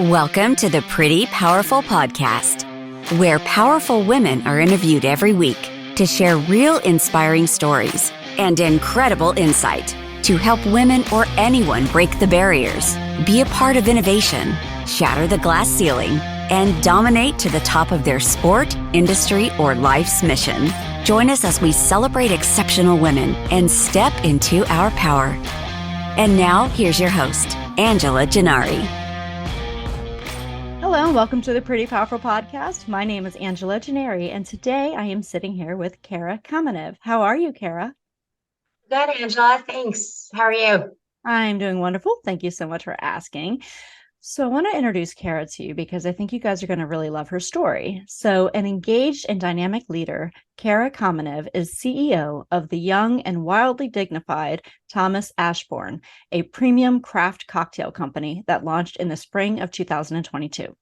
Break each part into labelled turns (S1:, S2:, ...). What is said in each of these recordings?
S1: Welcome to the Pretty Powerful Podcast, where powerful women are interviewed every week to share real inspiring stories and incredible insight to help women or anyone break the barriers, be a part of innovation, shatter the glass ceiling, and dominate to the top of their sport, industry, or life's mission. Join us as we celebrate exceptional women and step into our power. And now, here's your host, Angela Gennari.
S2: Hello, and welcome to the Pretty Powerful Podcast. My name is Angela Gennari, and today I am sitting here with Cara Kamenev. How are you, Cara?
S3: Good, Angela. Thanks. How are you?
S2: I'm doing wonderful. Thank you so much for asking. So I want to introduce Cara to you because I think you guys are going to really love her story. So an engaged and dynamic leader, Cara Kamenev is CEO of the young and wildly dignified Thomas Ashbourne, a premium craft cocktail company that launched in the spring of 2022.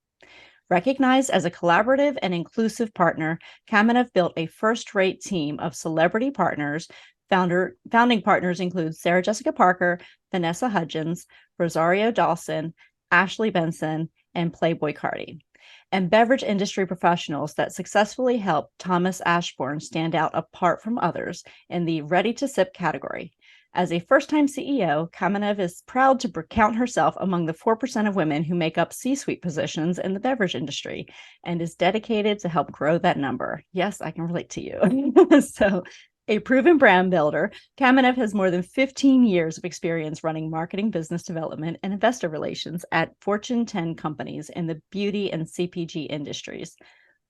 S2: Recognized as a collaborative and inclusive partner, Kamenev built a first-rate team of celebrity partners. Founding partners include Sarah Jessica Parker, Vanessa Hudgens, Rosario Dawson, Ashley Benson, and Playboy Cardi, and beverage industry professionals that successfully helped Thomas Ashbourne stand out apart from others in the ready-to-sip category. As a first-time CEO, Kamenev is proud to count herself among the 4% of women who make up C-suite positions in the beverage industry and is dedicated to help grow that number. Yes, I can relate to you. So, a proven brand builder, Kamenev has more than 15 years of experience running marketing, business development, and investor relations at Fortune 10 companies in the beauty and CPG industries.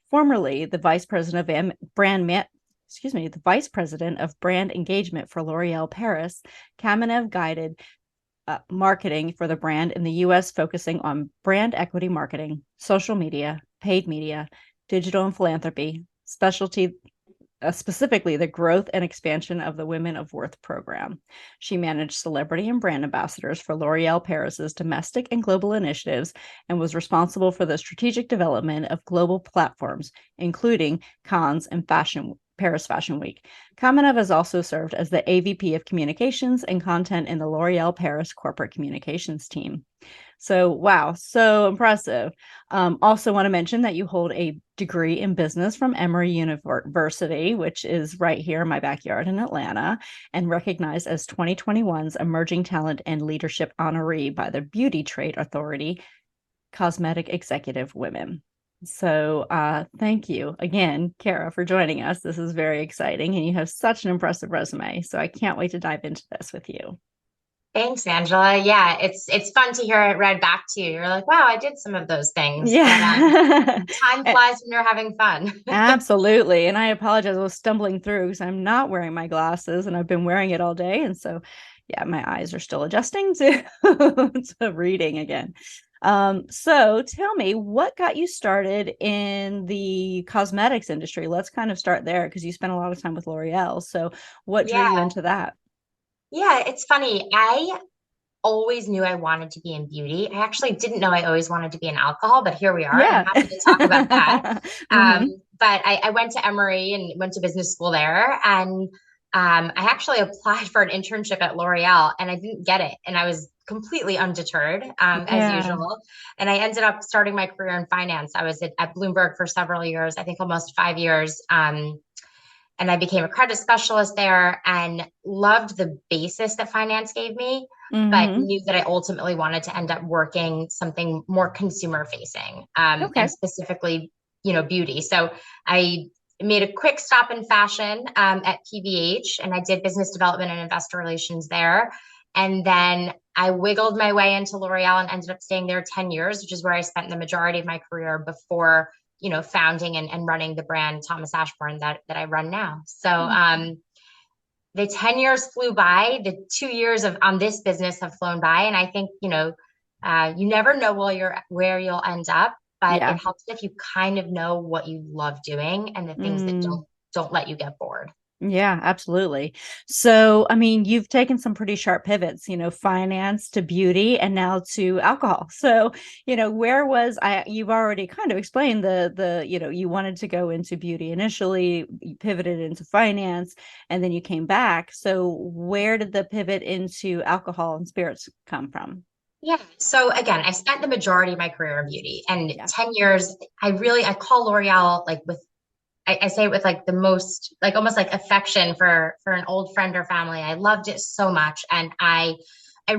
S2: Formerly the vice president of brand engagement for L'Oréal Paris, Kamenev guided marketing for the brand in the U.S., focusing on brand equity marketing, social media, paid media, digital and philanthropy, specifically the growth and expansion of the Women of Worth program. She managed celebrity and brand ambassadors for L'Oréal Paris's domestic and global initiatives and was responsible for the strategic development of global platforms, including Cannes and Paris Fashion Week. Kamenev has also served as the AVP of Communications and Content in the L'Oréal Paris Corporate Communications team. So, wow, so impressive. Also want to mention that you hold a degree in business from Emory University, which is right here in my backyard in Atlanta, and recognized as 2021's Emerging Talent and Leadership honoree by the Beauty Trade Authority Cosmetic Executive Women. So thank you again, Cara, for joining us. This is very exciting, and you have such an impressive resume. So I can't wait to dive into this with you.
S3: Thanks, Angela. Yeah, it's fun to hear it read back to you. You're like, wow, I did some of those things.
S2: Yeah.
S3: But, time flies when you're having fun.
S2: Absolutely. And I apologize. I was stumbling through because I'm not wearing my glasses and I've been wearing it all day. And so, yeah, my eyes are still adjusting to reading again. So tell me, what got you started in the cosmetics industry? Let's kind of start there because you spent a lot of time with L'Oreal. So what drew you into that?
S3: Yeah, it's funny. I always knew I wanted to be in beauty. I actually didn't know I always wanted to be in alcohol, but here we are.
S2: Yeah.
S3: I'm happy to talk about that.
S2: Mm-hmm.
S3: But I went to Emory and went to business school there. And I actually applied for an internship at L'Oreal and I didn't get it. And I was completely undeterred, as usual. And I ended up starting my career in finance. I was at Bloomberg for several years, I think almost 5 years. And I became a credit specialist there and loved the basis that finance gave me, but knew that I ultimately wanted to end up working something more consumer facing, and specifically, beauty. So I made a quick stop in fashion at PVH, and I did business development and investor relations there. And then I wiggled my way into L'Oreal and ended up staying there 10 years, which is where I spent the majority of my career before founding and running the brand Thomas Ashbourne that I run now. So the 10 years flew by. The 2 years on this business have flown by. And I think, you never know where you'll end up, but it helps if you kind of know what you love doing and the things that don't let you get bored.
S2: Yeah, absolutely. So, I mean, you've taken some pretty sharp pivots, finance to beauty and now to alcohol. So, where was you've already kind of explained you wanted to go into beauty initially, you pivoted into finance, and then you came back. So where did the pivot into alcohol and spirits come from?
S3: Yeah. So again, I spent the majority of my career in beauty, and
S2: Yeah.
S3: 10 years, I call L'Oreal like I say it with like the most, like almost like affection for an old friend or family. I loved it so much. And I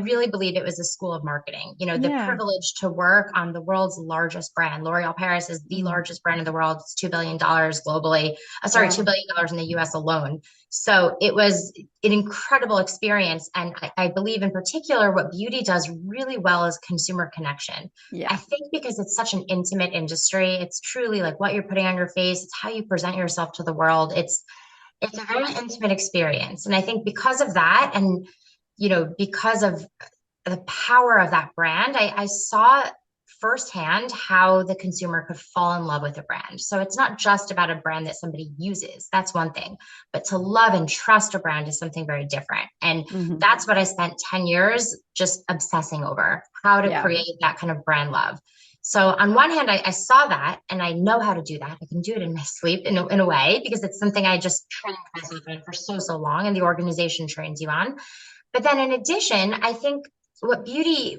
S3: really believe it was a school of marketing. You know, the
S2: Yeah.
S3: privilege to work on the world's largest brand. L'Oreal Paris is the
S2: Mhm.
S3: largest brand in the world. It's $2 billion globally. Sorry, $2
S2: Wow.
S3: billion in the US alone. So it was an incredible experience. And I believe in particular what beauty does really well is consumer connection. I
S2: Yeah.
S3: think because it's such an intimate industry, it's truly like what you're putting on your face, it's how you present yourself to the world. It's a very intimate experience. And I think because of that, and because of the power of that brand, I saw firsthand how the consumer could fall in love with a brand. So it's not just about a brand that somebody uses. That's one thing. But to love and trust a brand is something very different. And
S2: Hmm.
S3: that's what I spent 10 years just obsessing over, how to
S2: Yeah.
S3: create that kind of brand love. So on one hand, I saw that and I know how to do that. I can do it in my sleep in a way because it's something I just trained myself in for so long and the organization trains you on. But then in addition, I think what beauty,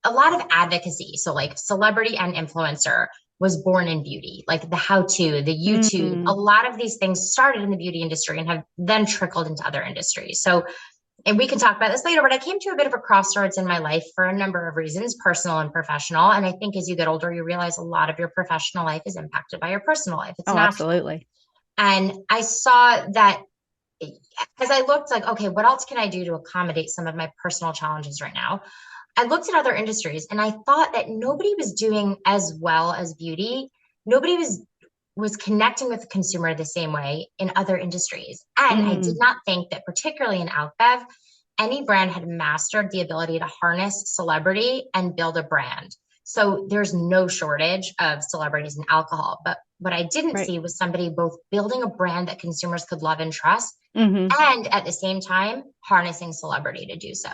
S3: a lot of advocacy, so like celebrity and influencer was born in beauty, like the how to, the YouTube, a
S2: Mm.
S3: lot of these things started in the beauty industry and have then trickled into other industries. So, and we can talk about this later, but I came to a bit of a crossroads in my life for a number of reasons, personal and professional. And I think as you get older, you realize a lot of your professional life is impacted by your personal life. It's
S2: Oh,
S3: natural.
S2: absolutely.
S3: And I saw that as I looked like, okay, what else can I do to accommodate some of my personal challenges right now? I looked at other industries and I thought that nobody was doing as well as beauty. Nobody was connecting with the consumer the same way in other industries. And I did
S2: Mm.
S3: not think that particularly in Albev, any brand had mastered the ability to harness celebrity and build a brand. So there's no shortage of celebrities in alcohol. But what I didn't
S2: Right.
S3: see was somebody both building a brand that consumers could love and trust
S2: Hmm.
S3: and at the same time harnessing celebrity to do so.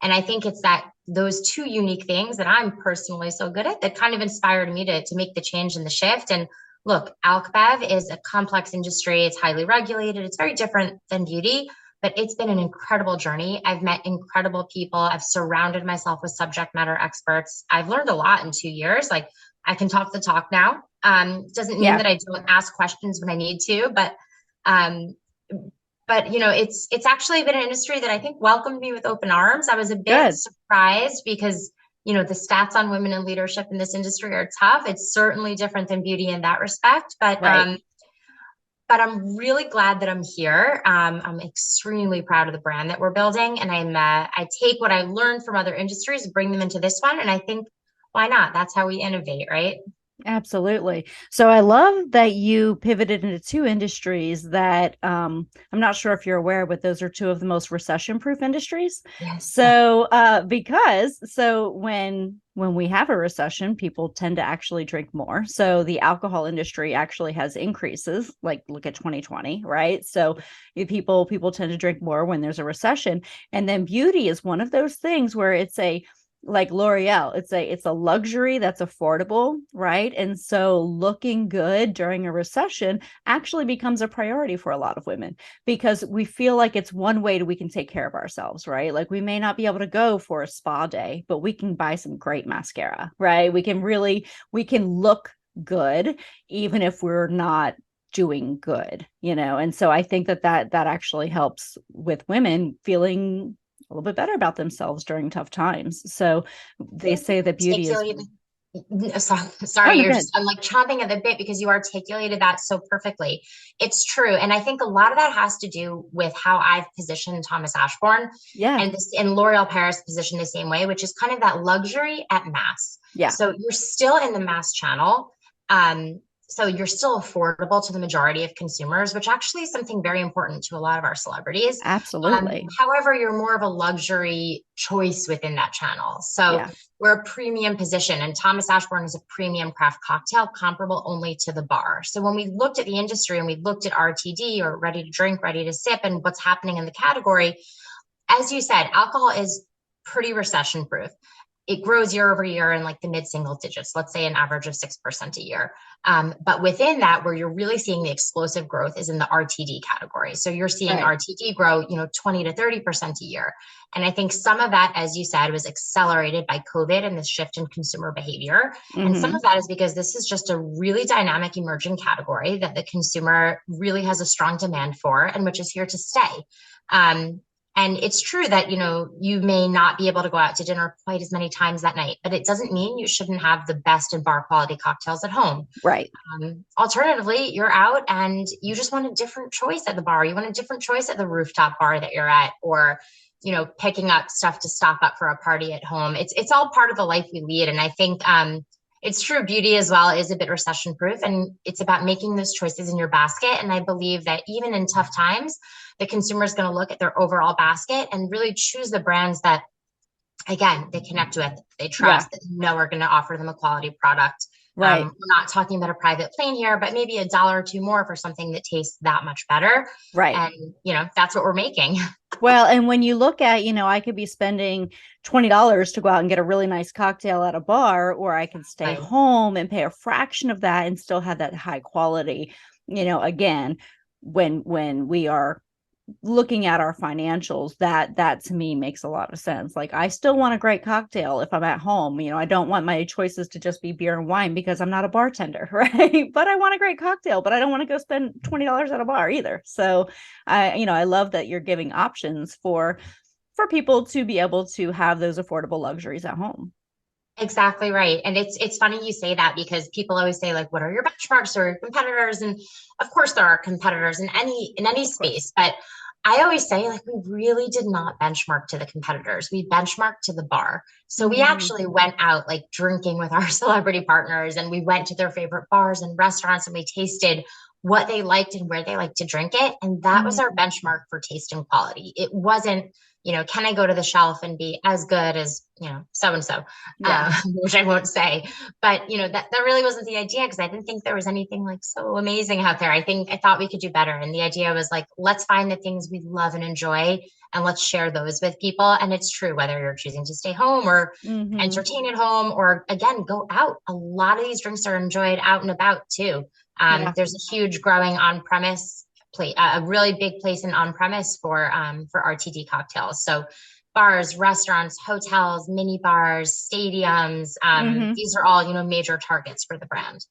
S3: And I think it's that those two unique things that I'm personally so good at that kind of inspired me to make the change and the shift. And look, alcbev is a complex industry. It's highly regulated. It's very different than beauty, but it's been an incredible journey. I've met incredible people. I've surrounded myself with subject matter experts. I've learned a lot in 2 years. Like I can talk the talk now. Doesn't mean
S2: Yeah.
S3: that I don't ask questions when I need to, um, but it's actually been an industry that I think welcomed me with open arms. I was a bit
S2: Good.
S3: surprised because the stats on women in leadership in this industry are tough. It's certainly different than beauty in that respect, but
S2: Right.
S3: I'm really glad that I'm here. I'm extremely proud of the brand that we're building, and I take what I learned from other industries, bring them into this one, and I think why not? That's how we innovate, right?
S2: Absolutely. So I love that you pivoted into two industries that I'm not sure if you're aware, but those are two of the most recession-proof industries.
S3: Yes.
S2: So because when we have a recession, people tend to actually drink more. So the alcohol industry actually has increases. Like look at 2020, right? So people tend to drink more when there's a recession, and then beauty is one of those things where it's a like L'Oreal, it's a luxury that's affordable, right? And so looking good during a recession actually becomes a priority for a lot of women because we feel like it's one way that we can take care of ourselves, right? Like we may not be able to go for a spa day, but we can buy some great mascara, right? We can look good even if we're not doing good, and so I think that actually helps with women feeling a little bit better about themselves during tough times. So they say that beauty is.
S3: Articulated.
S2: Oh,
S3: Sorry,
S2: no, good.
S3: I'm like chomping at the bit because you articulated that so perfectly. It's true. And I think a lot of that has to do with how I've positioned Thomas Ashbourne
S2: Yeah.
S3: and L'Oreal Paris positioned the same way, which is kind of that luxury at mass.
S2: Yeah.
S3: So you're still in the mass channel. So you're still affordable to the majority of consumers, which actually is something very important to a lot of our celebrities.
S2: Absolutely.
S3: However, you're more of a luxury choice within that channel. So
S2: Yeah.
S3: we're a premium position, and Thomas Ashbourne is a premium craft cocktail comparable only to the bar. So when we looked at the industry and we looked at RTD or ready to drink, ready to sip, and what's happening in the category, as you said, alcohol is pretty recession proof. it grows year over year in like the mid single digits, let's say an average of 6% a year. But within that, where you're really seeing the explosive growth is in the RTD category. So you're seeing
S2: Right.
S3: RTD grow, 20 to 30% a year. And I think some of that, as you said, was accelerated by COVID and the shift in consumer behavior. And some of that is because this is just a really dynamic emerging category that the consumer really has a strong demand for and which is here to stay. And it's true that, you may not be able to go out to dinner quite as many times that night, but it doesn't mean you shouldn't have the best and bar quality cocktails at home.
S2: Right.
S3: Alternatively, you're out and you just want a different choice at the bar. You want a different choice at the rooftop bar that you're at, or, picking up stuff to stock up for a party at home. It's all part of the life we lead. And I think, it's true. Beauty as well is a bit recession proof, and it's about making those choices in your basket. And I believe that even in tough times, the consumer is going to look at their overall basket and really choose the brands that, again, they connect with, they trust, that know are going to offer them a quality product.
S2: Right.
S3: We're not talking about a private plane here, but maybe $1 or $2 more for something that tastes that much better.
S2: Right.
S3: And, that's what we're making.
S2: Well, and when you look at, I could be spending $20 to go out and get a really nice cocktail at a bar, or I can stay home and pay a fraction of that and still have that high quality. Again, when we are looking at our financials, that to me makes a lot of sense. Like, I still want a great cocktail if I'm at home. I don't want my choices to just be beer and wine because I'm not a bartender, right? But I want a great cocktail, but I don't want to go spend $20 at a bar either. So I love that you're giving options for people to be able to have those affordable luxuries at home.
S3: Exactly right. And it's funny you say that, because people always say, like, what are your benchmarks or your competitors? And of course there are competitors in any space, but I always say, like, we really did not benchmark to the competitors. We benchmarked to the bar. So we actually went out, like, drinking with our celebrity partners, and we went to their favorite bars and restaurants, and we tasted what they liked and where they liked to drink it. And that was our benchmark for taste and quality. It wasn't, can I go to the shelf and be as good as, so-and-so, which I won't say, but, that really wasn't the idea, because I didn't think there was anything like so amazing out there. I thought we could do better. And the idea was, like, let's find the things we love and enjoy, and let's share those with people. And it's true, whether you're choosing to stay home or entertain at home, or, again, go out. A lot of these drinks are enjoyed out and about too. There's a huge growing on-premise a really big place in on-premise for RTD cocktails. So bars, restaurants, hotels, mini bars, stadiums, these are all, major targets for the brand.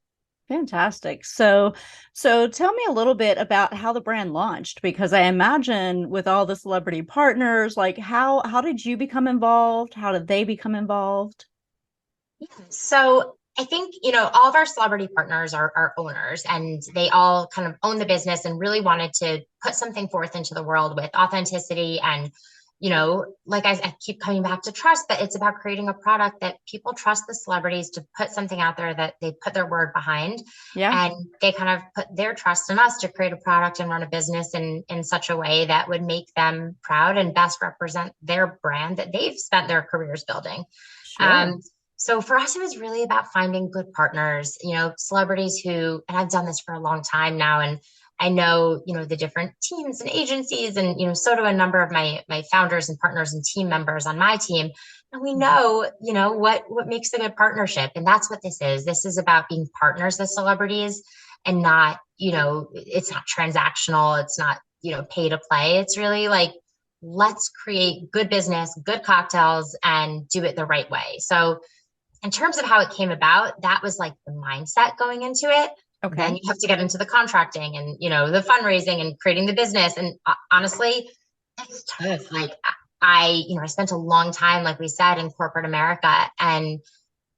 S2: Fantastic. So tell me a little bit about how the brand launched, because I imagine with all the celebrity partners, like, how did you become involved? How did they become involved?
S3: Yeah. So I think, all of our celebrity partners are owners, and they all kind of own the business and really wanted to put something forth into the world with authenticity. And, like I keep coming back to trust, but it's about creating a product that people trust the celebrities to put something out there that they put their word behind.
S2: Yeah.
S3: And they kind of put their trust in us to create a product and run a business in such a way that would make them proud and best represent their brand that they've spent their careers building.
S2: Sure.
S3: So for us, it was really about finding good partners, celebrities who, and I've done this for a long time now, and I know, the different teams and agencies, and, so do a number of my founders and partners and team members on my team. And we know, what makes a good partnership. And that's what this is. This is about being partners with celebrities, and not, it's not transactional. It's not, pay to play. It's really like, let's create good business, good cocktails, and do it the right way. So in terms of how it came about, that was like the mindset going into it.
S2: Okay.
S3: Then you have to get into the contracting and, the fundraising and creating the business. And honestly, it's tough. Like, I spent a long time, like we said, in corporate America, and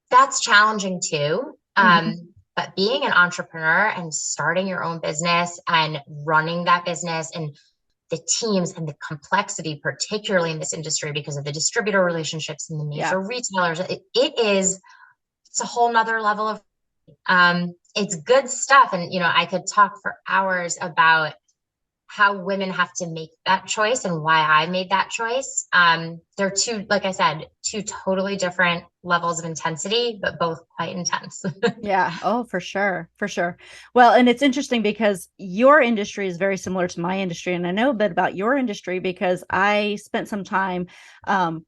S3: that's challenging too. But being an entrepreneur and starting your own business and running that business, and the teams and the complexity, particularly in this industry, because of the distributor relationships and the major retailers, it's a whole nother level of, it's good stuff. And, I could talk for hours about how women have to make that choice and why I made that choice. They're two, like I said, two totally different levels of intensity, but both quite intense.
S2: Yeah. Oh, for sure. For sure. Well, and it's interesting because your industry is very similar to my industry. And I know a bit about your industry because I spent some time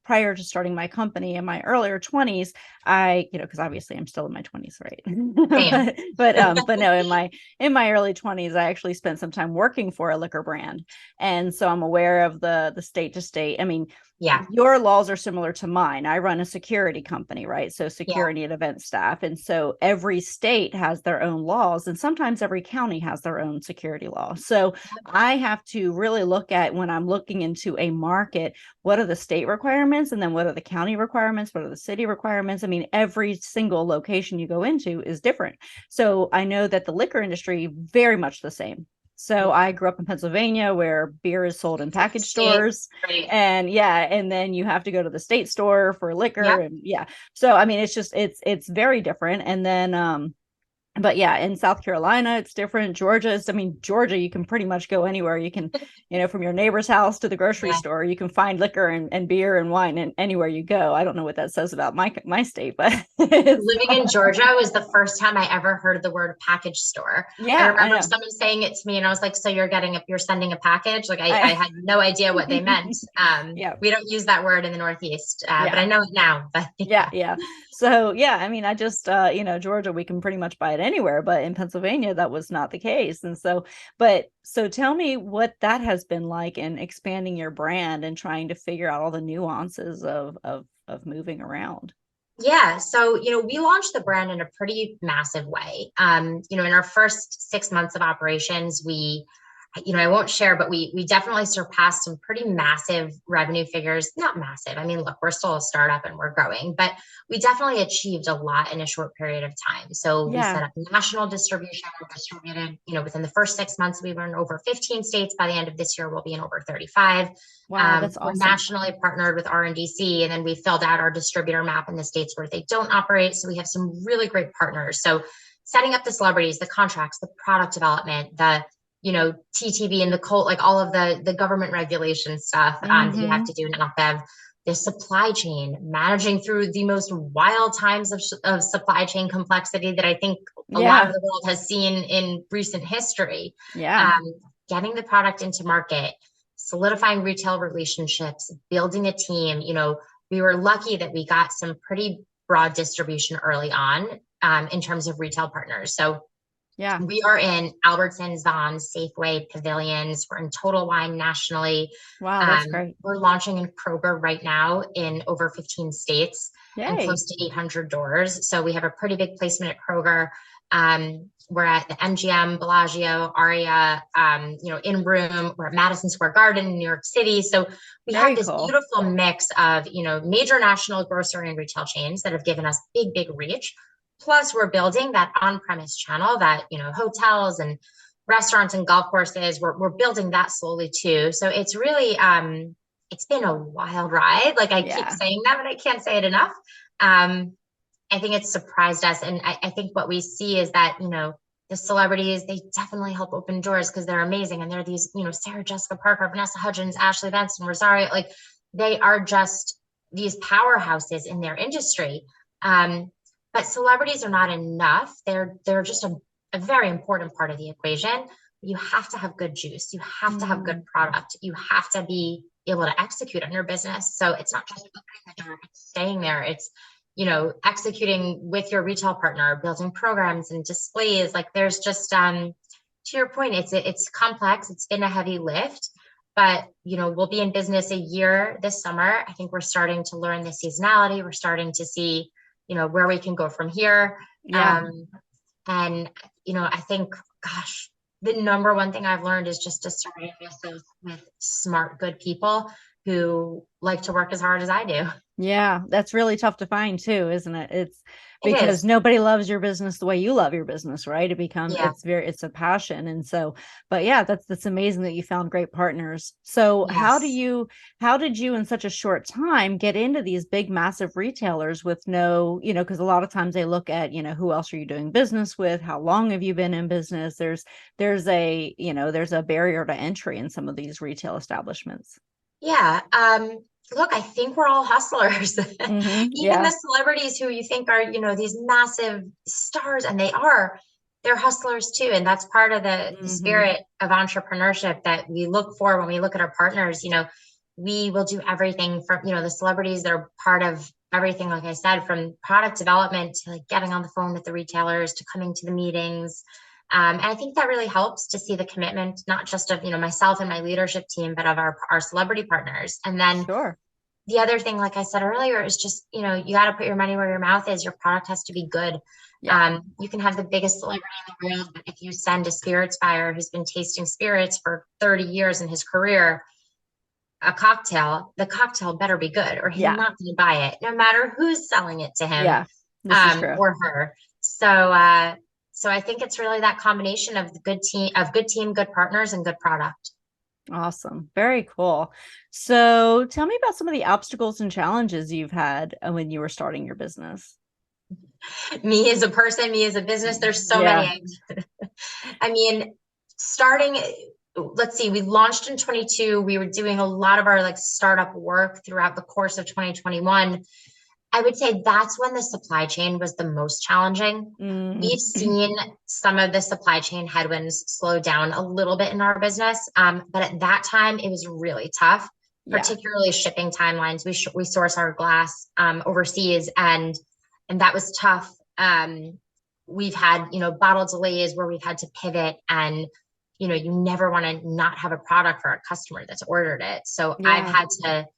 S2: prior to starting my company in my earlier 20s. Because obviously I'm still in my 20s, right?
S3: Same.
S2: but no, in my early 20s, I actually spent some time working for a liquor brand. And so I'm aware of the state to state. I mean,
S3: Yeah.
S2: your laws are similar to mine. I run a security company, right? So
S3: Yeah.
S2: security and event staff. And so every state has their own laws, and sometimes every county has their own security law. So I have to really look at, when I'm looking into a market, what are the state requirements, and then what are the county requirements, what are the city requirements. I mean, every single location you go into is different. So I know that the liquor industry, very much the same. So I grew up in Pennsylvania, where beer is sold in package stores.
S3: Right.
S2: And and then you have to go to the state store for liquor.
S3: Yeah.
S2: And so I mean, it's very different. And then but yeah, in South Carolina, it's different. Georgia, you can pretty much go anywhere. You can, from your neighbor's house to the grocery store, you can find liquor and beer and wine and anywhere you go. I don't know what that says about my state, but
S3: living in Georgia was the first time I ever heard the word package store. I remember someone saying it to me, and I was like, "So you're sending a package?" Like I had no idea what they meant. We don't use that word in the Northeast, but I know it now. But
S2: yeah. So I mean, I just Georgia, we can pretty much buy it anywhere, but in Pennsylvania that was not the case. And so tell me what that has been like in expanding your brand and trying to figure out all the nuances of moving around.
S3: Yeah. So, we launched the brand in a pretty massive way. In our first 6 months of operations, I won't share, but we definitely surpassed some pretty massive revenue figures. Not massive. I mean, look, we're still a startup and we're growing, but we definitely achieved a lot in a short period of time. So we set up national distribution. We're distributed, within the first 6 months, we were in over 15 states. By the end of this year, we'll be in over 35.
S2: Wow, that's awesome.
S3: We're nationally partnered with R&DC, and then we filled out our distributor map in the states where they don't operate. So we have some really great partners. So setting up the celebrities, the contracts, the product development, the TTV and the cult, like all of the government regulation stuff that you have to do in OpEv, the supply chain, managing through the most wild times of supply chain complexity that I think a lot of the world has seen in recent history. Getting the product into market, solidifying retail relationships, building a team. We were lucky that we got some pretty broad distribution early on in terms of retail partners. So we are in Albertsons, Vons, Safeway, Pavilions. We're in Total Wine nationally.
S2: Wow, that's great.
S3: We're launching in Kroger right now in over 15 states and close to 800 doors. So we have a pretty big placement at Kroger. We're at the MGM, Bellagio, Aria, in room. We're at Madison Square Garden in New York City. So we have this beautiful mix of, major national grocery and retail chains that have given us big, big reach. Plus, we're building that on-premise channel that, hotels and restaurants and golf courses, we're building that slowly too. So it's really, it's been a wild ride. Like I keep saying that, but I can't say it enough. I think it's surprised us. And I think what we see is that, the celebrities, they definitely help open doors because they're amazing. And they're these, Sarah Jessica Parker, Vanessa Hudgens, Ashley Benson, Rosario, like they are just these powerhouses in their industry. But celebrities are not enough. They're just a very important part of the equation. You have to have good juice. You have to have good product. You have to be able to execute on your business. So it's not just opening the door, it's staying there. It's, executing with your retail partner, building programs and displays. Like there's just, to your point, it's complex. It's been a heavy lift, but, we'll be in business a year this summer. I think we're starting to learn the seasonality. We're starting to see where we can go from here. And, I think, gosh, the number one thing I've learned is just to surround myself with smart, good people who like to work as hard as I do.
S2: Yeah, that's really tough to find too, isn't it? It's because nobody loves your business the way you love your business, right? It becomes, it's a passion. And so, but yeah, that's amazing that you found great partners. So how did you in such a short time get into these big, massive retailers with no, because a lot of times they look at, who else are you doing business with? How long have you been in business? There's a barrier to entry in some of these retail establishments.
S3: Yeah. look, I think we're all hustlers.
S2: Mm-hmm.
S3: Even
S2: Yeah.
S3: the celebrities who you think are, these massive stars, and they're hustlers too. And that's part of the
S2: Mm-hmm.
S3: spirit of entrepreneurship that we look for when we look at our partners. We will do everything from, the celebrities that are part of everything, like I said, from product development to like getting on the phone with the retailers to coming to the meetings. And I think that really helps to see the commitment, not just of, myself and my leadership team, but of our celebrity partners. And then
S2: Sure.
S3: the other thing, like I said earlier, is just, you got to put your money where your mouth is. Your product has to be good.
S2: Yeah.
S3: You can have the biggest celebrity in the world, but if you send a spirits buyer who's been tasting spirits for 30 years in his career a cocktail, the cocktail better be good, or he's
S2: Yeah.
S3: not going to buy it, no matter who's selling it to him,
S2: Yeah. This is true.
S3: or her. So I think it's really that combination of the good team, good partners, and good product.
S2: Awesome. Very cool. So tell me about some of the obstacles and challenges you've had when you were starting your business.
S3: Me as a person, me as a business, there's so
S2: Yeah.
S3: many. I mean, starting, let's see, we launched in 22. We were doing a lot of our like startup work throughout the course of 2021. I would say that's when the supply chain was the most challenging. We've seen some of the supply chain headwinds slow down a little bit in our business. But at that time, it was really tough,
S2: Yeah.
S3: particularly shipping timelines. We source our glass overseas, and that was tough. We've had, bottle delays where we've had to pivot, and you never want to not have a product for a customer that's ordered it. So
S2: Yeah.
S3: I've had to,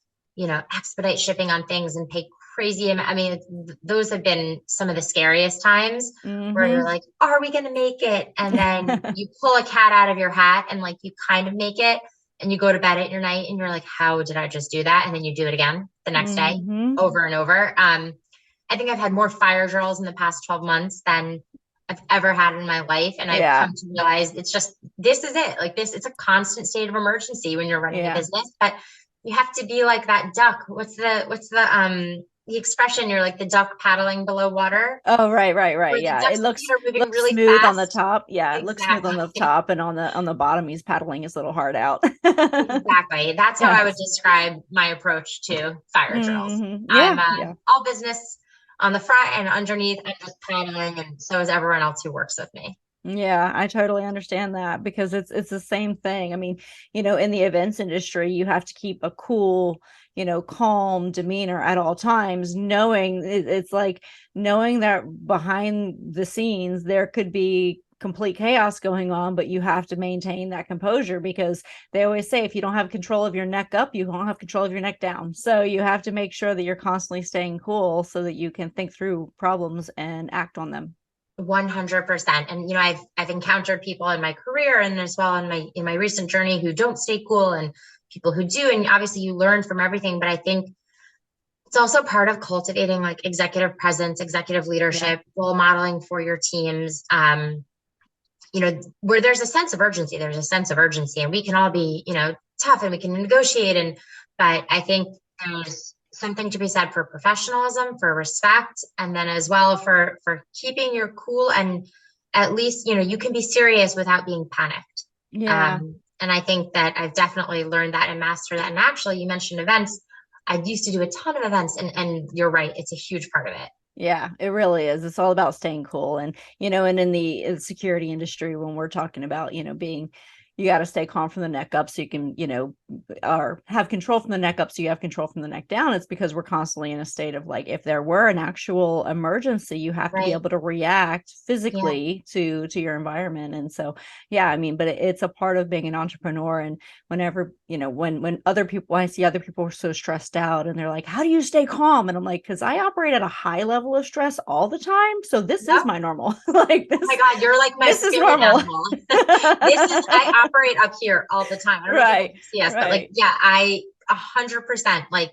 S3: expedite shipping on things and pay crazy. I mean, those have been some of the scariest times where you're like, are we going to make it? And then you pull a cat out of your hat and like you kind of make it, and you go to bed at your night and you're like, how did I just do that? And then you do it again the next day over and over. I think I've had more fire drills in the past 12 months than I've ever had in my life. And I've come to realize it's just, this is it. Like this, it's a constant state of emergency when you're running a business, but you have to be like that duck. What's the expression? You're like the duck paddling below water.
S2: Oh, right. Yeah. It
S3: Moving
S2: looks
S3: really
S2: smooth
S3: fast
S2: on the top. Yeah. It looks smooth on the top, and on the bottom, he's paddling his little heart out.
S3: Exactly. That's how I would describe my approach to fire drills.
S2: Yeah.
S3: I'm all business on the front, and underneath I'm just paddling, and so is everyone else who works with me.
S2: Yeah, I totally understand that, because it's the same thing. I mean, in the events industry, you have to keep a cool, calm demeanor at all times, knowing it's like knowing that behind the scenes there could be complete chaos going on, but you have to maintain that composure, because they always say if you don't have control of your neck up, you don't have control of your neck down. So you have to make sure that you're constantly staying cool so that you can think through problems and act on them.
S3: 100%. And I've encountered people in my career and as well in my recent journey who don't stay cool, and people who do. And obviously you learn from everything, but I think it's also part of cultivating like executive presence, executive leadership, role modeling for your teams. Where there's a sense of urgency, and we can all be, tough, and we can negotiate. But I think there's something to be said for professionalism, for respect, and then as well for keeping your cool, and at least, you can be serious without being panicked.
S2: Yeah.
S3: And I think that I've definitely learned that and mastered that. And actually, you mentioned events. I used to do a ton of events, and you're right, it's a huge part of it.
S2: Yeah, it really is. It's all about staying cool. And, and in the security industry, when we're talking about, you got to stay calm from the neck up so you can, or have control from the neck up so you have control from the neck down. It's because we're constantly in a state of like, if there were an actual emergency, you have to be able to react physically to your environment. And so, yeah, I mean, but it's a part of being an entrepreneur. And whenever, when I see other people are so stressed out and they're like, how do you stay calm? And I'm like, because I operate at a high level of stress all the time. So this is my normal. Like this.
S3: Oh my God, you're like my
S2: this is normal.
S3: I operate up here all the time. I don't know if you see us, but like, I 100% like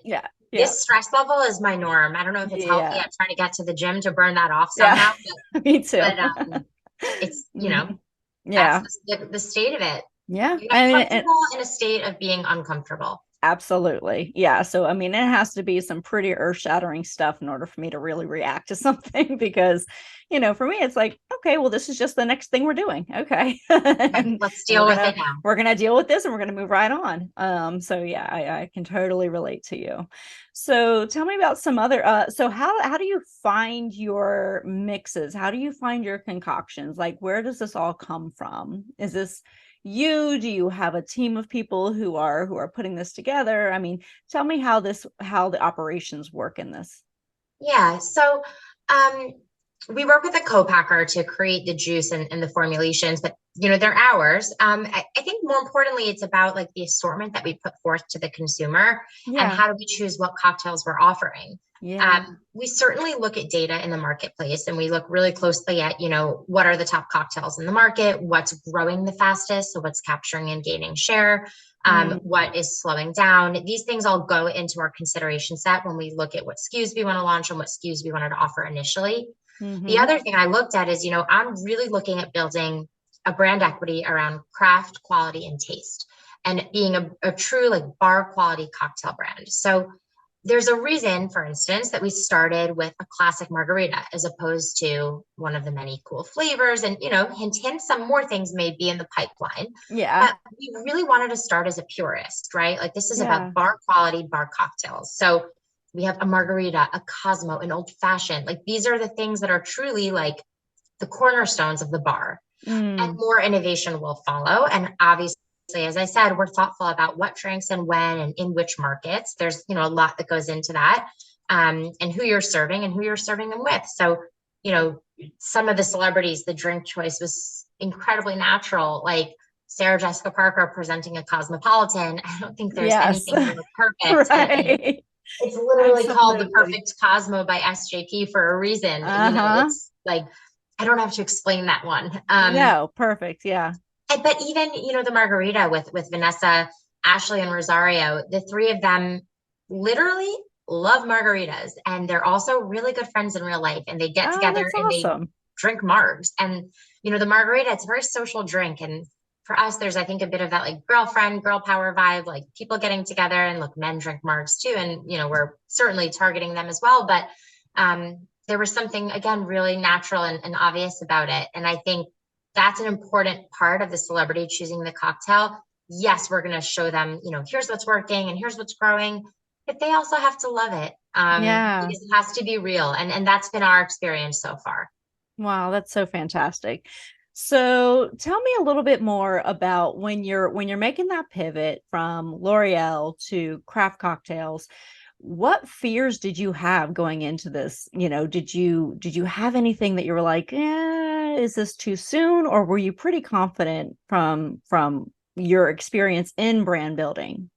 S3: this stress level is my norm. I don't know if it's healthy. I'm trying to get to the gym to burn that off somehow. But,
S2: me too.
S3: But it's, that's the state of it.
S2: Yeah.
S3: You're comfortable in a state of being uncomfortable.
S2: Absolutely. Yeah. So, I mean, it has to be some pretty earth shattering stuff in order for me to really react to something because, for me, it's like, okay, well, this is just the next thing we're doing. Okay.
S3: Right.
S2: and,
S3: Let's
S2: and
S3: deal with it now.
S2: we're going to deal with this and we're going to move right on. So yeah, I can totally relate to you. So tell me about some other, so how do you find your mixes? How do you find your concoctions? Like, where does this all come from? Is this do you have a team of people who are putting this together? I mean, tell me how the operations work in this.
S3: Yeah. So um, we work with a co-packer to create the juice and the formulations, but they're ours. I think more importantly, it's about like the assortment that we put forth to the consumer and
S2: Yeah.
S3: how do we choose what cocktails we're offering.
S2: Yeah.
S3: We certainly look at data in the marketplace and we look really closely at, what are the top cocktails in the market, what's growing the fastest, so what's capturing and gaining share, what is slowing down. These things all go into our consideration set when we look at what SKUs we want to launch and what SKUs we wanted to offer initially. The other thing I looked at is, I'm really looking at building a brand equity around craft, quality, and taste, and being a true like bar quality cocktail brand. So there's a reason, for instance, that we started with a classic margarita as opposed to one of the many cool flavors. And, hint, some more things may be in the pipeline.
S2: Yeah.
S3: But we really wanted to start as a purist, right? Like this is
S2: Yeah.
S3: about bar quality, bar cocktails. So we have a margarita, a Cosmo, an old fashioned. Like these are the things that are truly like the cornerstones of the bar. And more innovation will follow. And obviously, as I said, we're thoughtful about what drinks and when and in which markets. There's, a lot that goes into that, and who you're serving and who you're serving them with. So, some of the celebrities, the drink choice was incredibly natural. Like Sarah Jessica Parker presenting a Cosmopolitan. I don't think there's
S2: Yes.
S3: anything more perfect.
S2: Right.
S3: It's literally called the
S2: Absolutely.
S3: Perfect Cosmo by SJP for a reason. It's like, I don't have to explain that one.
S2: No, perfect. Yeah.
S3: But even, the margarita with Vanessa, Ashley, and Rosario, the three of them literally love margaritas. And they're also really good friends in real life. And they get
S2: Oh,
S3: together
S2: that's
S3: and they
S2: awesome.
S3: drink margs. And, the margarita, it's a very social drink. And for us, there's, I think, a bit of that like girlfriend, girl power vibe, like people getting together, and look, men drink margs too. And, we're certainly targeting them as well. But there was something, again, really natural and obvious about it. And I think that's an important part of the celebrity choosing the cocktail. Yes, we're going to show them, here's what's working and here's what's growing, but they also have to love it,
S2: Yeah.
S3: because it has to be real. And that's been our experience so far.
S2: Wow, that's so fantastic. So tell me a little bit more about when you're making that pivot from L'Oreal to craft cocktails. What fears did you have going into this? Did you have anything that you were like, is this too soon? Or were you pretty confident from your experience in brand building?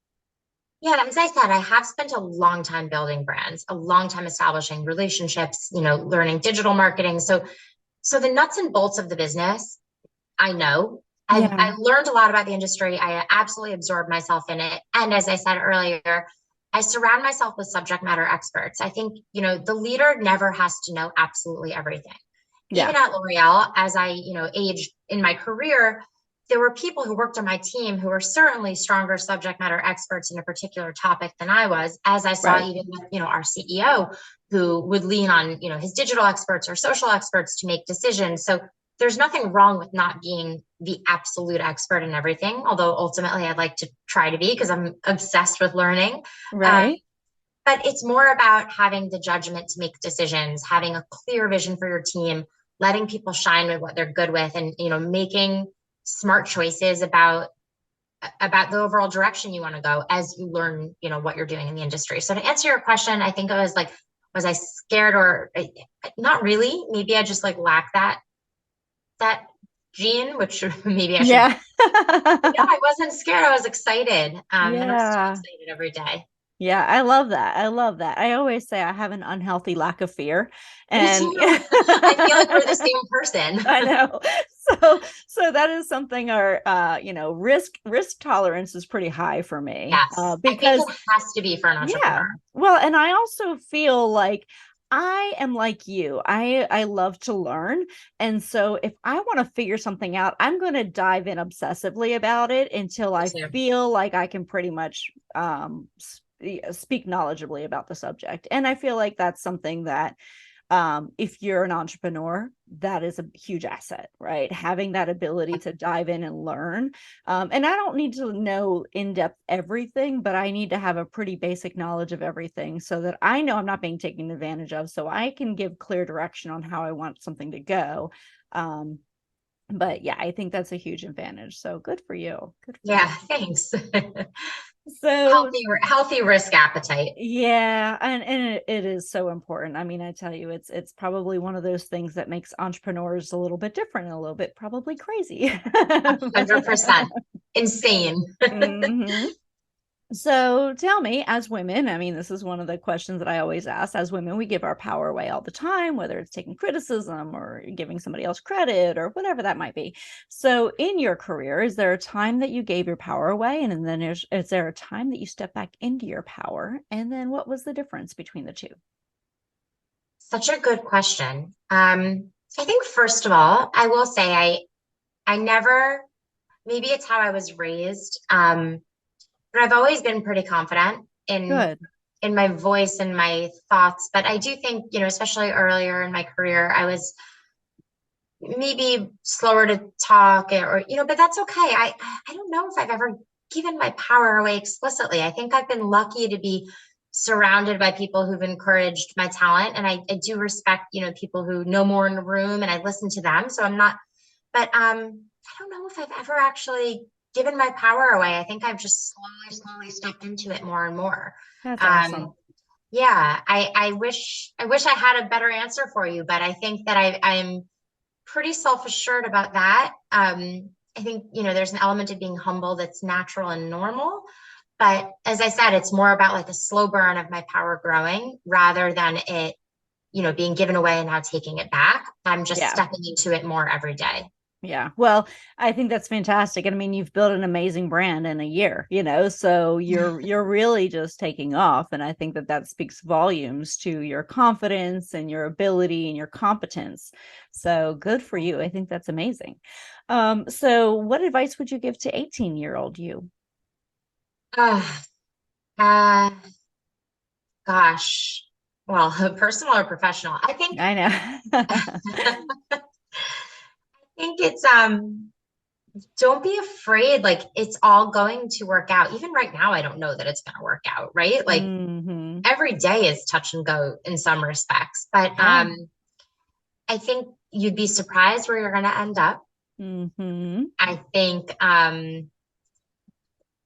S3: Yeah, as I said, I have spent a long time building brands, a long time establishing relationships, learning digital marketing. So the nuts and bolts of the business, I know. I
S2: Yeah.
S3: learned a lot about the industry. I absolutely absorbed myself in it. And as I said earlier, I surround myself with subject matter experts. I think, the leader never has to know absolutely everything.
S2: Yeah.
S3: Even at L'Oreal, as I, aged in my career, there were people who worked on my team who were certainly stronger subject matter experts in a particular topic than I was, as I saw
S2: Right.
S3: even with, our CEO who would lean on, his digital experts or social experts to make decisions. So there's nothing wrong with not being the absolute expert in everything, although ultimately I'd like to try to be because I'm obsessed with learning. Um,
S2: Right.
S3: but it's more about having the judgment to make decisions, having a clear vision for your team, letting people shine with what they're good with, and making smart choices about the overall direction you want to go as you learn, what you're doing in the industry. So to answer your question, I think it was like, was I scared or not really? Maybe I just like lack that gene, which maybe I should.
S2: Yeah.
S3: No, I wasn't scared. I was excited. And I'm still
S2: Yeah.
S3: excited every day.
S2: Yeah, I love that. I love that. I always say I have an unhealthy lack of fear.
S3: Me
S2: And
S3: too. I feel like we're the same person.
S2: I know. So that is something our risk tolerance is pretty high for me.
S3: Yes, I think
S2: Because
S3: it has to be for an entrepreneur.
S2: yeah. Well, and I also feel like I am like you. I love to learn. And so if I want to figure something out, I'm going to dive in obsessively about it until I feel like I can pretty much speak knowledgeably about the subject. And I feel like that's something that if you're an entrepreneur, that is a huge asset, right? Having that ability to dive in and learn. And I don't need to know in depth everything, but I need to have a pretty basic knowledge of everything so that I know I'm not being taken advantage of. So I can give clear direction on how I want something to go. But yeah, I think that's a huge advantage. So good for you. Good for
S3: Yeah,
S2: you.
S3: thanks.
S2: So
S3: Healthy risk appetite.
S2: yeah, and it is so important. I mean, I tell you, it's probably one of those things that makes entrepreneurs a little bit different, and a little bit probably crazy.
S3: 100%. Insane.
S2: Mhm. So tell me, as women, I mean, this is one of the questions that I always ask. As women, we give our power away all the time, whether it's taking criticism or giving somebody else credit or whatever that might be. So in your career, is there a time that you gave your power away? And then is there a time that you step back into your power? And then what was the difference between the two?
S3: Such a good question. I think first of all, I will say I never, maybe it's how I was raised, but I've always been pretty confident
S2: Good.
S3: in my voice and my thoughts. But I do think, especially earlier in my career, I was maybe slower to talk but that's okay. I don't know if I've ever given my power away explicitly. I think I've been lucky to be surrounded by people who've encouraged my talent. And I do respect, people who know more in the room, and I listen to them. So I'm not, but I don't know if I've ever actually given my power away. I think I've just slowly stepped into it more and more.
S2: That's
S3: Um,
S2: awesome.
S3: yeah, I wish I had a better answer for you, but I think that I'm pretty self-assured about that. I think, there's an element of being humble that's natural and normal. But as I said, it's more about like a slow burn of my power growing rather than it, being given away and now taking it back. I'm just
S2: Yeah.
S3: stepping into it more every day.
S2: Yeah. Well, I think that's fantastic. And I mean, you've built an amazing brand in a year, so you're really just taking off. And I think that speaks volumes to your confidence and your ability and your competence. So good for you. I think that's amazing. So what advice would you give to 18-year-old you?
S3: Uh, uh, gosh. Well, personal or professional?
S2: I know.
S3: I think it's don't be afraid. Like, it's all going to work out. Even right now, I don't know that it's going to work out, right? Like,
S2: Hmm.
S3: every day is touch and go in some respects. But
S2: Yeah.
S3: I think you'd be surprised where you're going to end up.
S2: Hmm.
S3: I think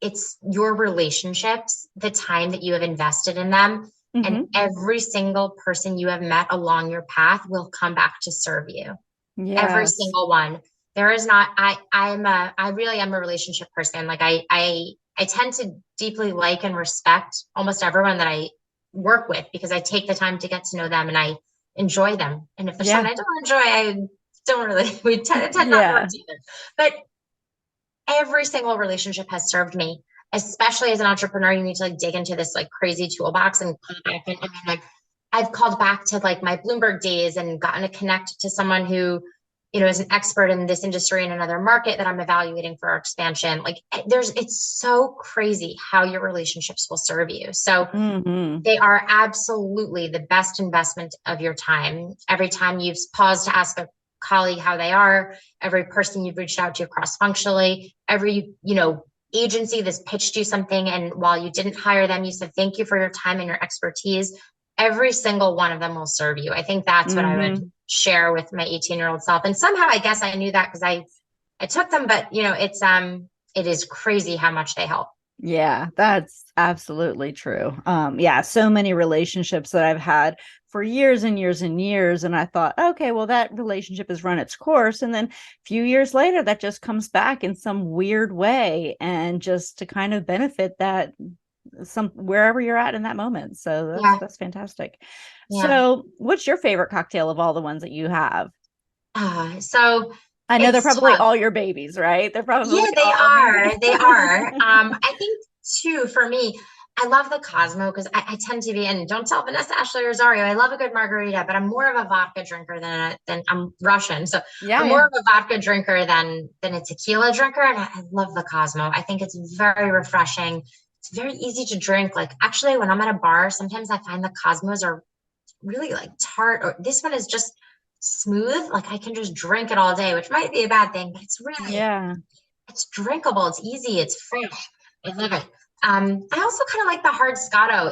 S3: it's your relationships, the time that you have invested in them, and
S2: Hmm.
S3: every single person you have met along your path will come back to serve you. Every
S2: Yes.
S3: single one. There is not, I really am a relationship person. Like I tend to deeply like and respect almost everyone that I work with because I take the time to get to know them and I enjoy them. And if there's
S2: Yeah.
S3: someone I don't enjoy, I don't really, we tend not to work
S2: Yeah.
S3: together. But every single relationship has served me, especially as an entrepreneur. You need to like dig into this like crazy toolbox and call back. And I mean, like I've called back to like my Bloomberg days and gotten to connect to someone who, is an expert in this industry in another market that I'm evaluating for our expansion. Like it's so crazy how your relationships will serve you. So
S2: Hmm.
S3: they are absolutely the best investment of your time. Every time you've paused to ask a colleague how they are, every person you've reached out to cross functionally, every, agency that's pitched you something. And while you didn't hire them, you said, thank you for your time and your expertise. Every single one of them will serve you. I think that's what I would
S2: Hmm.
S3: share with my 18-year-old self. And somehow I guess I knew that because I took them, but it is crazy how much they help.
S2: Yeah, that's absolutely true. Yeah, so many relationships that I've had for years and years and years. And I thought, okay, well, that relationship has run its course. And then a few years later, that just comes back in some weird way and just to kind of benefit that some wherever you're at in that moment. So
S3: Yeah.
S2: that's fantastic.
S3: Yeah.
S2: So what's your favorite cocktail of all the ones that you have?
S3: So
S2: I know they're
S3: it's
S2: probably
S3: tough.
S2: all your babies, right? They're probably
S3: Yeah, they
S2: all amazing.
S3: are. They are. I think too, for me, I love the Cosmo because I tend to be, and don't tell Vanessa, Ashley, or Rosario, I love a good margarita, but I'm more of a vodka drinker than I'm Russian. So
S2: Yeah,
S3: I'm
S2: yeah.
S3: more of a vodka drinker than a tequila drinker. And I love the Cosmo. I think it's very refreshing. It's very easy to drink. Like actually, when I'm at a bar, sometimes I find the Cosmos are really like tart, or this one is just smooth. Like I can just drink it all day, which might be a bad thing, but
S2: Yeah.
S3: it's drinkable. It's easy. It's fresh. I love it. I also kind of like the hard Scotto.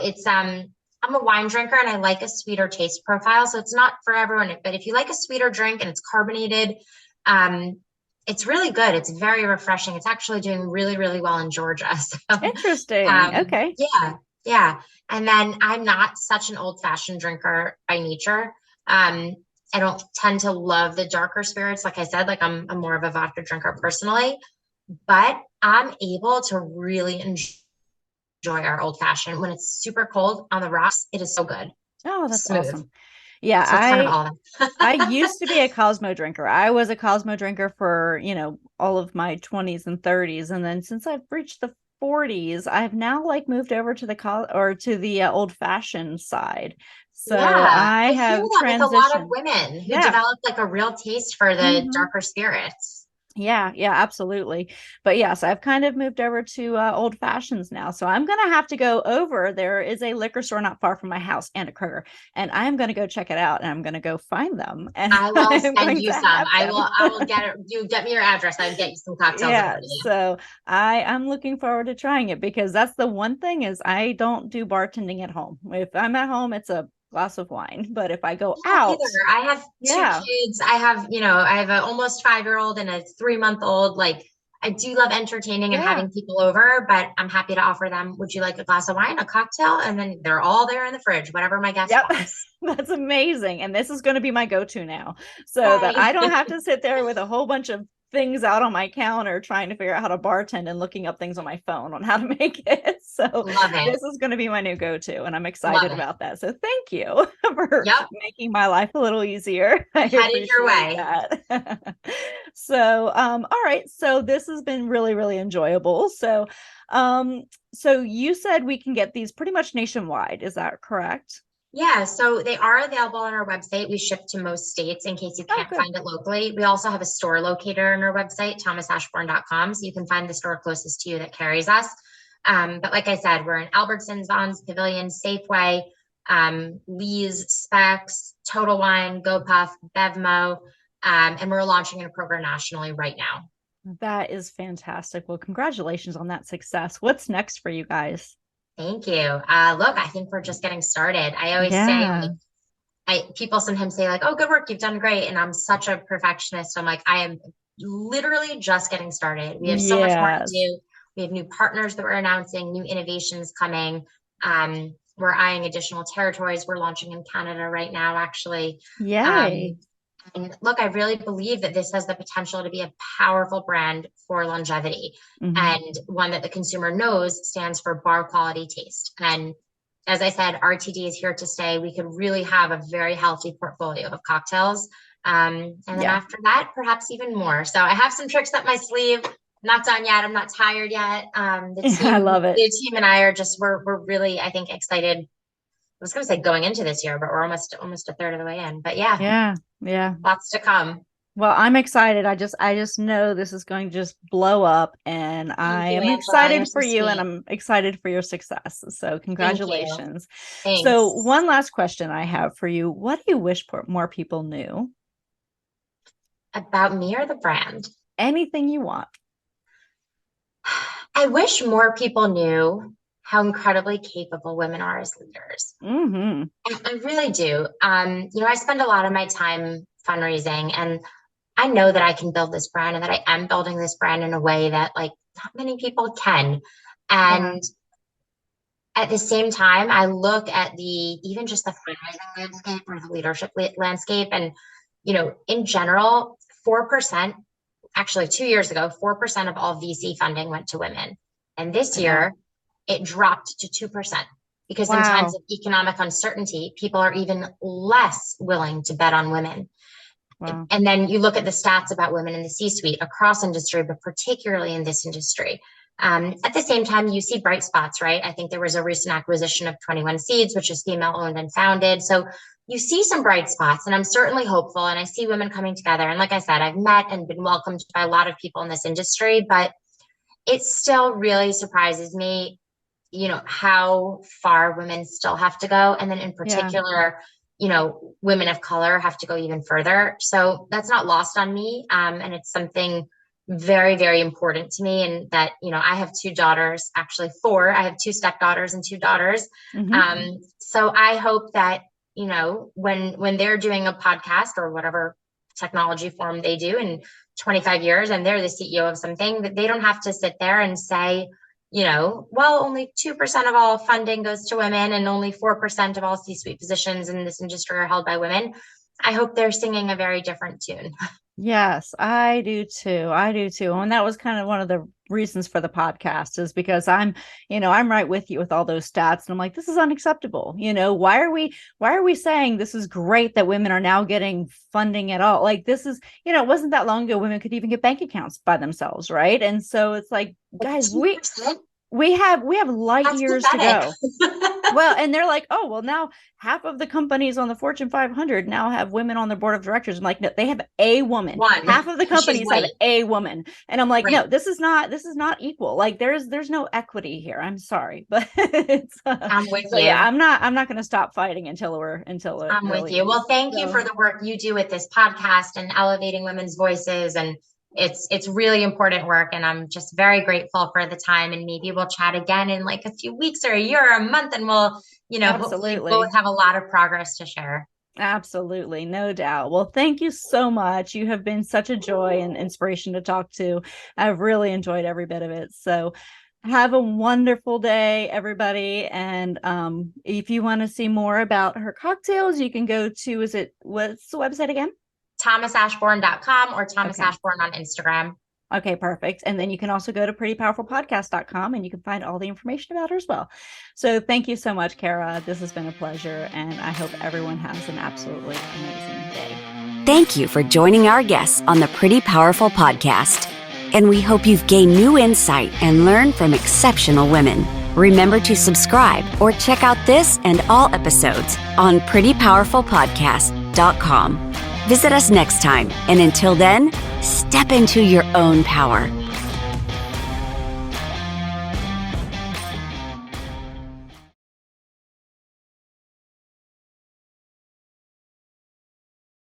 S3: I'm a wine drinker and I like a sweeter taste profile. So it's not for everyone, but if you like a sweeter drink and it's carbonated, um, it's really good. It's very refreshing. It's actually doing really, really well in Georgia. So,
S2: Interesting. Okay.
S3: yeah, yeah. And then I'm not such an old-fashioned drinker by nature. I don't tend to love the darker spirits. Like I said, like I'm more of a vodka drinker personally, but I'm able to really enjoy our old fashioned when it's super cold on the rocks. It is so good,
S2: Oh, that's
S3: smooth.
S2: awesome. Yeah,
S3: So it's kind of all
S2: I
S3: that.
S2: used to be a Cosmo drinker. I was a Cosmo drinker for, all of my 20s and 30s. And then since I've reached the 40s, I've now like moved over to the old fashioned side. So
S3: Yeah,
S2: I
S3: I hear
S2: have
S3: that with a lot of
S2: transitioned.
S3: women who
S2: Yeah.
S3: develop like a real taste for the
S2: Mhm.
S3: darker spirits.
S2: Yeah, yeah, absolutely. But yes, I've kind of moved over to old fashions now. So I'm going to have to go over. There is a liquor store not far from my house and a Kroger, and I'm going to go check it out and I'm going to go find them and
S3: I will
S2: I'm
S3: send
S2: going
S3: you
S2: to
S3: some.
S2: have
S3: I
S2: them.
S3: will. I will get it. You get me your address. I'll get you some cocktails over
S2: Yeah,
S3: to you.
S2: so I'm looking forward to trying it because that's the one thing is I don't do bartending at home. If I'm at home, it's a glass of wine, but if I go
S3: Don't
S2: out,
S3: either. I have two
S2: yeah,
S3: kids. I have an almost 5-year-old and a 3-month-old. Like, I do love entertaining and
S2: yeah.
S3: having people over, but I'm happy to offer them. Would you like a glass of wine, a cocktail? And then they're all there in the fridge, whatever my guest
S2: Yep.
S3: wants.
S2: That's amazing. And this is going to be my go-to now so that I
S3: Yay.
S2: don't have to sit there with a whole bunch of things out on my counter trying to figure out how to bartend and looking up things on my phone on how to make it. So
S3: Love it.
S2: this is going to be my new go-to and I'm
S3: Love
S2: excited
S3: it.
S2: about that. So thank you for
S3: Yep.
S2: making my life a little easier. I
S3: Headed your
S2: appreciate
S3: way.
S2: that. So all right. So this has been really, really enjoyable. So you said we can get these pretty much nationwide. Is that correct?
S3: Yeah, so they are available on our website. We ship to most states in case you
S2: Oh,
S3: can't
S2: good.
S3: find it locally. We also have a store locator on our website, thomasashbourne.com, so you can find the store closest to you that carries us. But like I said, we're in Albertsons, Vons, Pavilion, Safeway, Lee's, Specs, Total Wine, GoPuff, Bevmo, and we're launching in a program nationally right now.
S2: That is fantastic. Well, congratulations on that success. What's next for you guys?
S3: Thank you. Look, I think we're just getting started. I always say,
S2: Yeah.
S3: like, people sometimes say like, "Oh, good work, you've done great," and I'm such a perfectionist. I'm like, I am literally just getting started. We have so much more to
S2: Yes.
S3: do. We have new partners that we're announcing, new innovations coming. We're eyeing additional territories. We're launching in Canada right now, actually.
S2: Yay.
S3: Um, and look, I really believe that this has the potential to be a powerful brand for longevity
S2: Mhm.
S3: and one that the consumer knows stands for bar quality taste. And as I said, RTD is here to stay. We could really have a very healthy portfolio of cocktails. And then
S2: Yeah.
S3: after that, perhaps even more. So I have some tricks up my sleeve. I'm not done yet. I'm not tired yet.
S2: I love it.
S3: The team and I are just, we're really, I think, excited. I was going to say going into this year, but we're almost a third of the way in. But yeah,
S2: Yeah. Yeah.
S3: lots to come.
S2: Well, I'm excited. I just know this is going to just blow up and
S3: Thank
S2: I
S3: you,
S2: am
S3: Angela. You're
S2: excited
S3: so
S2: for you and
S3: sweet.
S2: I'm excited for your success. So,
S3: Thank you.
S2: congratulations. So,
S3: Thanks.
S2: one last question I have for you. What do you wish more people knew?
S3: About me or the brand?
S2: Anything you want.
S3: I wish more people knew how incredibly capable women are as leaders.
S2: Mhm.
S3: I really do. I spend a lot of my time fundraising, and I know that I can build this brand and that I am building this brand in a way that like not many people can.
S2: Yeah.
S3: And at the same time, I look at even just the fundraising landscape or the leadership landscape, and in general, 4%, actually 2 years ago, 4% of all VC funding went to women. And this
S2: I know.
S3: year, it dropped to 2% because in times
S2: Wow.
S3: of economic uncertainty, people are even less willing to bet on women.
S2: Wow.
S3: And then you look at the stats about women in the C-suite across industry, but particularly in this industry. At the same time, you see bright spots, right? I think there was a recent acquisition of 21 Seeds, which is female owned and founded. So you see some bright spots, and I'm certainly hopeful. And I see women coming together. And like I said, I've met and been welcomed by a lot of people in this industry, but it still really surprises me, how far women still have to go. And then in particular, women of color have to go even further. So that's not lost on me. And it's something very, very important to me. And that, I have two daughters, actually four. I have two stepdaughters and two daughters. So I hope that, when they're doing a podcast or whatever technology form they do in 25 years and they're the CEO of something, that they don't have to sit there and say, well, only 2% of all funding goes to women and only 4% of all C-suite positions in this industry are held by women. I hope they're singing a very different tune.
S2: Yes, I do too. I do too. And that was kind of one of the reasons for the podcast, is because I'm right with you with all those stats. And I'm like, this is unacceptable. Why are we saying this is great that women are now getting funding at all? Like, this is, it wasn't that long ago women could even get bank accounts by themselves. Right. And so it's like, guys, 2%? we have light years to go. Well, and they're like, oh, well, now half of the companies on the Fortune 500 now have women on their board of directors. I'm like, no, they have a woman. Half of the companies have a woman. And I'm like, no, this is not equal. Like, there's no equity here. I'm sorry, but it's
S3: I'm with you.
S2: Yeah, I'm not going to stop fighting until
S3: I'm with you. Well, thank you for the work you do with this podcast and elevating women's voices. And it's really important work, and I'm just very grateful for the time, and maybe we'll chat again in like a few weeks or a year or a month, and we'll, hopefully both have a lot of progress to share.
S2: Absolutely. No doubt. Well, thank you so much. You have been such a joy and inspiration to talk to. I've really enjoyed every bit of it. So have a wonderful day, everybody. And if you want to see more about her cocktails, you can go to, what's the website again?
S3: thomasashbourne.com or Thomas Ashbourne on Instagram.
S2: Okay, perfect. And then you can also go to prettypowerfulpodcast.com and you can find all the information about her as well. So thank you so much, Cara. This has been a pleasure, and I hope everyone has an absolutely amazing day.
S1: Thank you for joining our guests on the Pretty Powerful Podcast. And we hope you've gained new insight and learned from exceptional women. Remember to subscribe or check out this and all episodes on prettypowerfulpodcast.com. Visit us next time, and until then, step into your own power.